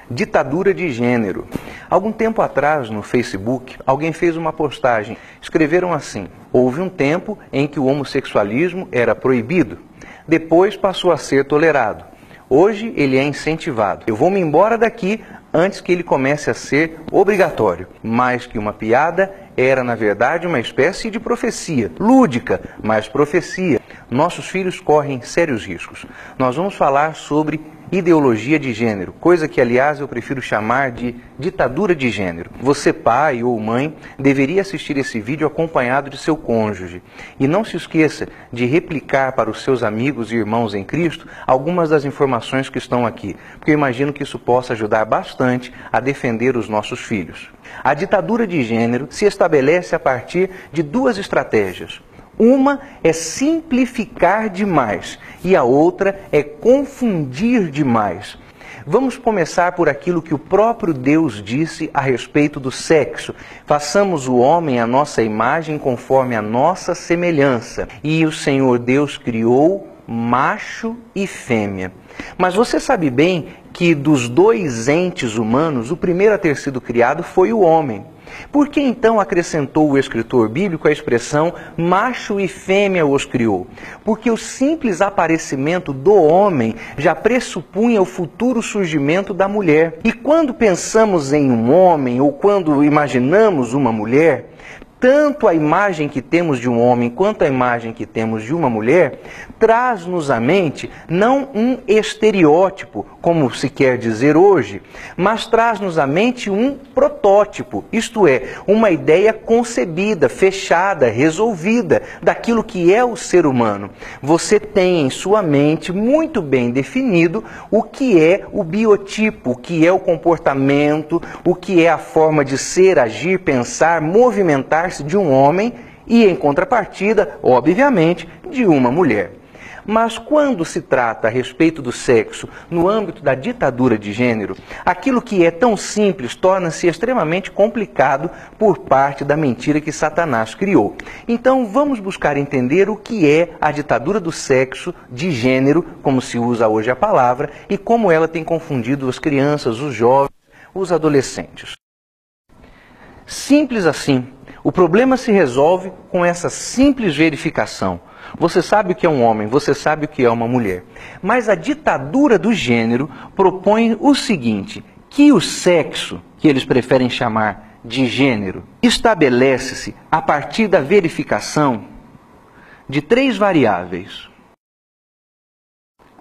Ditadura de gênero. Algum tempo atrás, no Facebook, alguém fez uma postagem. Escreveram assim: houve um tempo em que o homossexualismo era proibido. Depois passou a ser tolerado. Hoje ele é incentivado. Eu vou me embora daqui antes que ele comece a ser obrigatório. Mais que uma piada, era na verdade uma espécie de profecia. Lúdica, mas profecia. Nossos filhos correm sérios riscos. Nós vamos falar sobre ideologia de gênero, coisa que, aliás, eu prefiro chamar de ditadura de gênero. Você, pai ou mãe, deveria assistir esse vídeo acompanhado de seu cônjuge. E não se esqueça de replicar para os seus amigos e irmãos em Cristo algumas das informações que estão aqui, porque eu imagino que isso possa ajudar bastante a defender os nossos filhos. A ditadura de gênero se estabelece a partir de duas estratégias. Uma é simplificar demais e a outra é confundir demais. Vamos começar por aquilo que o próprio Deus disse a respeito do sexo. Façamos o homem à nossa imagem conforme a nossa semelhança. E o Senhor Deus criou macho e fêmea. Mas você sabe bem que dos dois entes humanos, o primeiro a ter sido criado foi o homem. Por que então acrescentou o escritor bíblico a expressão macho e fêmea os criou? Porque o simples aparecimento do homem já pressupunha o futuro surgimento da mulher. E quando pensamos em um homem ou quando imaginamos uma mulher, tanto a imagem que temos de um homem quanto a imagem que temos de uma mulher traz-nos à mente não um estereótipo, como se quer dizer hoje, mas traz-nos à mente um protótipo, isto é, uma ideia concebida, fechada, resolvida daquilo que é o ser humano. Você tem em sua mente muito bem definido o que é o biotipo, o que é o comportamento, o que é a forma de ser, agir, pensar, movimentar de um homem e, em contrapartida, obviamente, de uma mulher. Mas quando se trata a respeito do sexo no âmbito da ditadura de gênero, aquilo que é tão simples torna-se extremamente complicado por parte da mentira que Satanás criou. Então vamos buscar entender o que é a ditadura do sexo de gênero, como se usa hoje a palavra, e como ela tem confundido as crianças, os jovens, os adolescentes. Simples assim. O problema se resolve com essa simples verificação. Você sabe o que é um homem, você sabe o que é uma mulher. Mas a ditadura do gênero propõe o seguinte, que o sexo, que eles preferem chamar de gênero, estabelece-se a partir da verificação de três variáveis: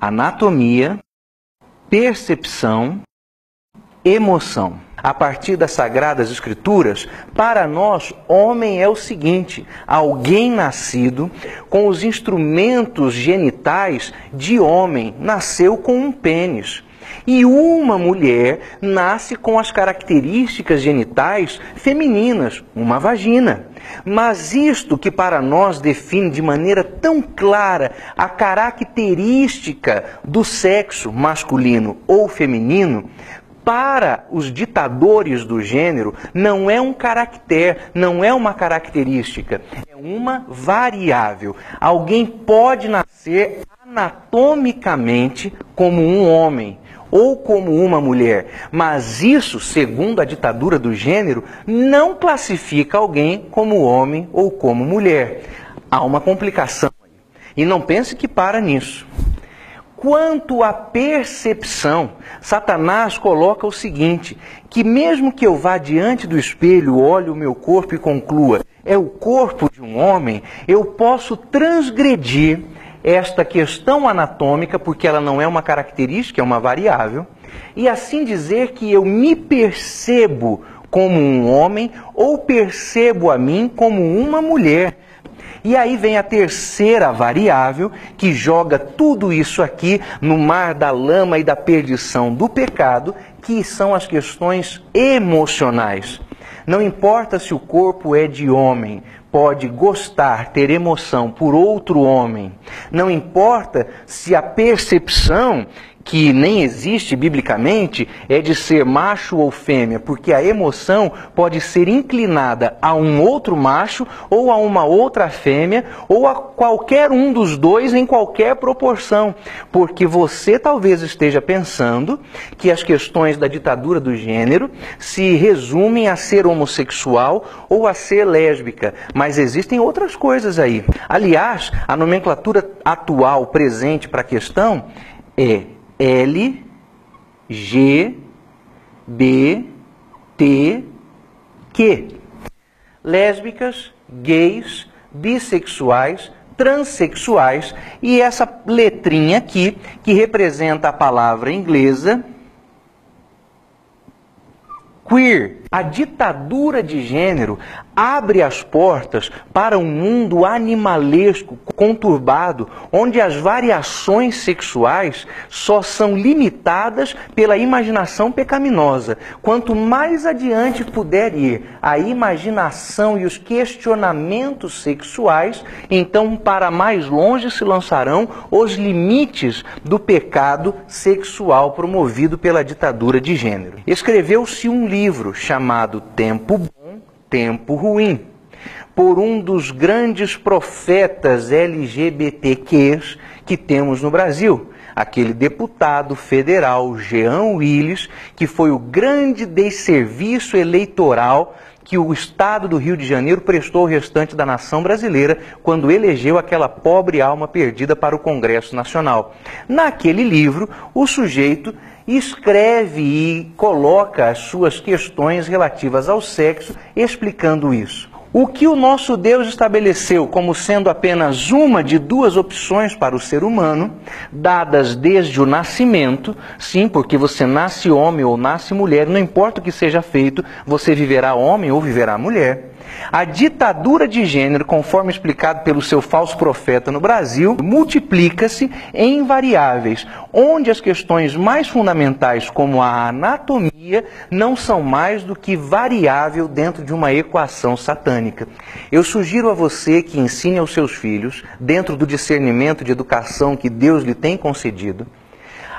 anatomia, percepção, emoção. A partir das Sagradas Escrituras, para nós, homem é o seguinte: alguém nascido com os instrumentos genitais de homem, nasceu com um pênis. E uma mulher nasce com as características genitais femininas, uma vagina. Mas isto que para nós define de maneira tão clara a característica do sexo masculino ou feminino, para os ditadores do gênero, não é um caractere, não é uma característica, é uma variável. Alguém pode nascer anatomicamente como um homem ou como uma mulher, mas isso, segundo a ditadura do gênero, não classifica alguém como homem ou como mulher. Há uma complicação aí. E não pense que para nisso. Quanto à percepção, Satanás coloca o seguinte, que mesmo que eu vá diante do espelho, olhe o meu corpo e conclua, é o corpo de um homem, eu posso transgredir esta questão anatômica, porque ela não é uma característica, é uma variável, e assim dizer que eu me percebo como um homem ou percebo a mim como uma mulher. E aí vem a terceira variável que joga tudo isso aqui no mar da lama e da perdição do pecado, que são as questões emocionais. Não importa se o corpo é de homem, pode gostar, ter emoção por outro homem. Não importa se a percepção que nem existe biblicamente, é de ser macho ou fêmea, porque a emoção pode ser inclinada a um outro macho ou a uma outra fêmea ou a qualquer um dos dois em qualquer proporção, porque você talvez esteja pensando que as questões da ditadura do gênero se resumem a ser homossexual ou a ser lésbica, mas existem outras coisas aí. Aliás, a nomenclatura atual presente para a questão é L, G, B, T, Q. Lésbicas, gays, bissexuais, transexuais e essa letrinha aqui que representa a palavra inglesa queer. A ditadura de gênero abre as portas para um mundo animalesco, conturbado, onde as variações sexuais só são limitadas pela imaginação pecaminosa. Quanto mais adiante puder ir a imaginação e os questionamentos sexuais, então para mais longe se lançarão os limites do pecado sexual promovido pela ditadura de gênero. Escreveu-se um livro chamado Tempo Bom, Tempo Ruim, por um dos grandes profetas LGBTQs que temos no Brasil, aquele deputado federal Jean Willis, que foi o grande desserviço eleitoral que o Estado do Rio de Janeiro prestou ao restante da nação brasileira quando elegeu aquela pobre alma perdida para o Congresso Nacional. Naquele livro, o sujeito escreve e coloca as suas questões relativas ao sexo, explicando isso. O que o nosso Deus estabeleceu como sendo apenas uma de duas opções para o ser humano, dadas desde o nascimento, sim, porque você nasce homem ou nasce mulher, não importa o que seja feito, você viverá homem ou viverá mulher. A ditadura de gênero, conforme explicado pelo seu falso profeta no Brasil, multiplica-se em variáveis, onde as questões mais fundamentais, como a anatomia, não são mais do que variável dentro de uma equação satânica. Eu sugiro a você que ensine aos seus filhos, dentro do discernimento de educação que Deus lhe tem concedido,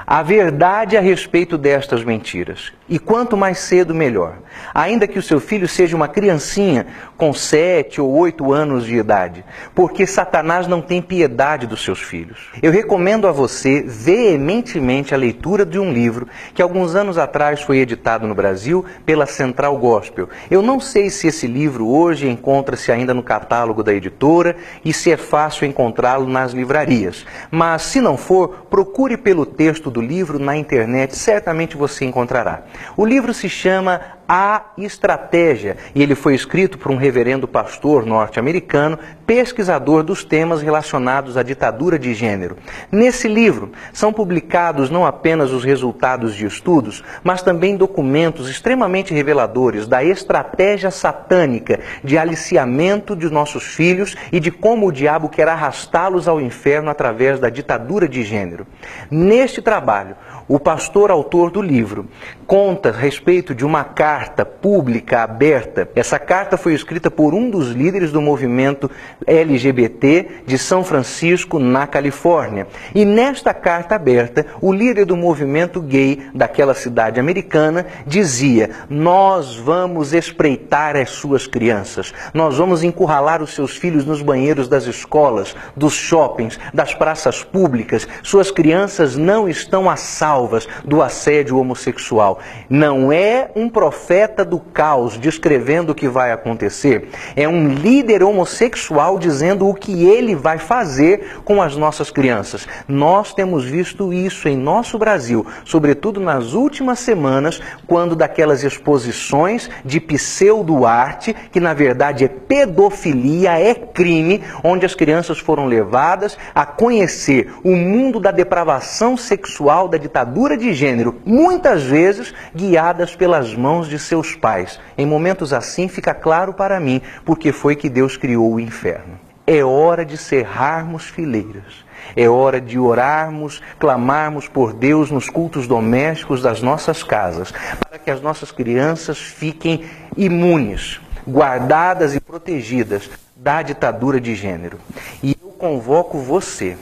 a verdade a respeito destas mentiras. E quanto mais cedo, melhor. Ainda que o seu filho seja uma criancinha com 7 ou 8 anos de idade. Porque Satanás não tem piedade dos seus filhos. Eu recomendo a você veementemente a leitura de um livro que alguns anos atrás foi editado no Brasil pela Central Gospel. Eu não sei se esse livro hoje encontra-se ainda no catálogo da editora e se é fácil encontrá-lo nas livrarias. Mas se não for, procure pelo texto do livro na internet, certamente você encontrará. O livro se chama A Estratégia e ele foi escrito por um reverendo pastor norte-americano, pesquisador dos temas relacionados à ditadura de gênero. Nesse livro são publicados não apenas os resultados de estudos, mas também documentos extremamente reveladores da estratégia satânica de aliciamento de nossos filhos e de como o diabo quer arrastá-los ao inferno através da ditadura de gênero. Neste trabalho, o pastor autor do livro conta a respeito de uma carta pública aberta. Essa carta foi escrita por um dos líderes do movimento LGBT de São Francisco, na Califórnia. E nesta carta aberta, o líder do movimento gay daquela cidade americana dizia: nós vamos espreitar as suas crianças, nós vamos encurralar os seus filhos nos banheiros das escolas, dos shoppings, das praças públicas. Suas crianças não estão a salvas do assédio homossexual. Não é um profeta do caos descrevendo o que vai acontecer. É um líder homossexual dizendo o que ele vai fazer com as nossas crianças. Nós temos visto isso em nosso Brasil, sobretudo nas últimas semanas, quando daquelas exposições de pseudo-arte, que na verdade é pedofilia, é crime, onde as crianças foram levadas a conhecer o mundo da depravação sexual, da ditadura de gênero, muitas vezes guiadas pelas mãos de seus pais. Em momentos assim fica claro para mim porque foi que Deus criou o inferno. É hora de cerrarmos fileiras. É hora de orarmos, clamarmos por Deus nos cultos domésticos das nossas casas, para que as nossas crianças fiquem imunes, guardadas e protegidas da ditadura de gênero. E eu convoco você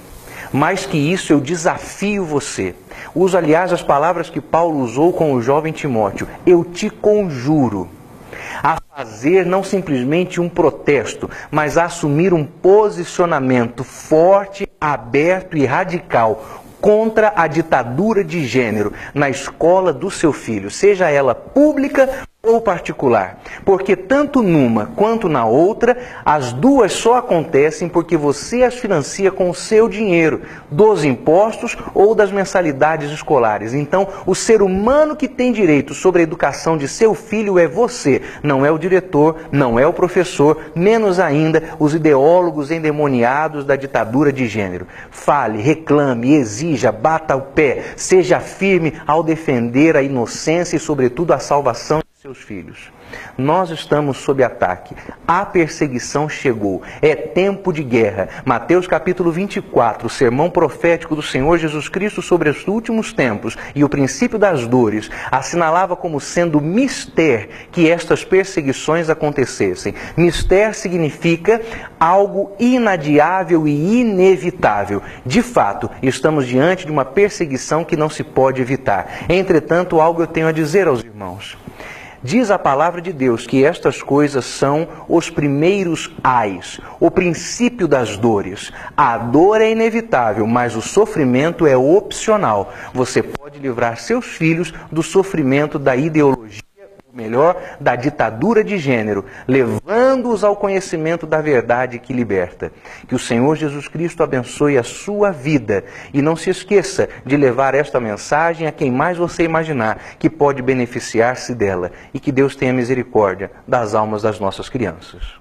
Mais que isso, eu desafio você. Uso, aliás, as palavras que Paulo usou com o jovem Timóteo. Eu te conjuro a fazer não simplesmente um protesto, mas a assumir um posicionamento forte, aberto e radical contra a ditadura de gênero na escola do seu filho, seja ela pública ou particular. Porque tanto numa quanto na outra, as duas só acontecem porque você as financia com o seu dinheiro, dos impostos ou das mensalidades escolares. Então, o ser humano que tem direito sobre a educação de seu filho é você, não é o diretor, não é o professor, menos ainda os ideólogos endemoniados da ditadura de gênero. Fale, reclame, exija, bata o pé, seja firme ao defender a inocência e, sobretudo, a salvação seus filhos. Nós estamos sob ataque. A perseguição chegou. É tempo de guerra. Mateus capítulo 24, o sermão profético do Senhor Jesus Cristo sobre os últimos tempos e o princípio das dores, assinalava como sendo mister que estas perseguições acontecessem. Mister significa algo inadiável e inevitável. De fato, estamos diante de uma perseguição que não se pode evitar. Entretanto, algo eu tenho a dizer aos irmãos. Diz a palavra de Deus que estas coisas são os primeiros ais, o princípio das dores. A dor é inevitável, mas o sofrimento é opcional. Você pode livrar seus filhos do sofrimento da ideologia, ou melhor, da ditadura de gênero, levando-os ao conhecimento da verdade que liberta. Que o Senhor Jesus Cristo abençoe a sua vida e não se esqueça de levar esta mensagem a quem mais você imaginar que pode beneficiar-se dela, e que Deus tenha misericórdia das almas das nossas crianças.